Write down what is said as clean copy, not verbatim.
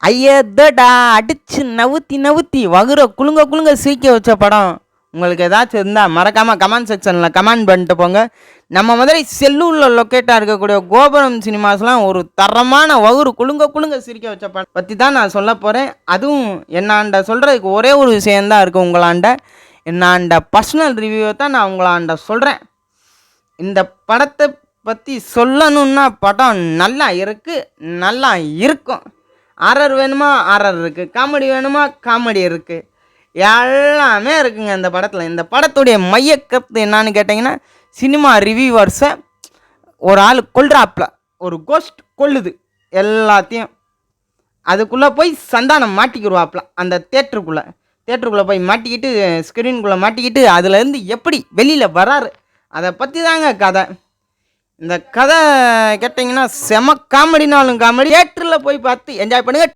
ஐயதடா அடிச்சு நவுத்தி வகுற குலுங்க சிரிக்க வச்ச படம் உங்களுக்கு ஏதாச்சும் இருந்தால் மறக்காமல் கமெண்ட் செக்ஷனில் கமெண்ட் பண்ணிட்டு போங்க. நம்ம மதுரை செல்லூரில் லொக்கேட்டாக இருக்கக்கூடிய கோபுரம் சினிமாஸ்லாம் ஒரு தரமான வகுறு குலுங்க சிரிக்க வச்ச படம் பற்றி தான் நான் சொல்ல போகிறேன். அதுவும் என்னாண்ட சொல்கிறதுக்கு ஒரே ஒரு விஷயந்தான் இருக்குது. உங்களாண்ட என்னாண்ட பர்சனல் ரிவ்யூவை தான் நான் உங்களாண்ட சொல்கிறேன். இந்த படத்தை பற்றி சொல்லணுன்னா படம் நல்லா இருக்குது, நல்லா இருக்கும். ஆரர் வேணுமா ஆரர் இருக்குது, காமெடி வேணுமா காமெடி இருக்குது, எல்லாமே இருக்குங்க இந்த படத்தில். இந்த படத்துடைய மையக்கருத்து என்னான்னு கேட்டிங்கன்னா, சினிமா ரிவ்யூவர்ஸை ஒரு ஆள் கொல்றாப்புல, ஒரு கோஸ்ட் கொல்லுது எல்லாத்தையும். அதுக்குள்ளே போய் சந்தானம் மாட்டிக்கிடுவாப்புல. அந்த தேட்டருக்குள்ளே போய் மாட்டிக்கிட்டு, ஸ்க்ரீனுக்குள்ளே மாட்டிக்கிட்டு அதுலேருந்து எப்படி வெளியில் வராரு, அதை பற்றி தாங்க கதை. இந்த கதை கேட்டிங்கன்னா செம காமெடினாலும் காமெடி. தியேட்டரில் போய் பார்த்து என்ஜாய் பண்ணுங்கள்.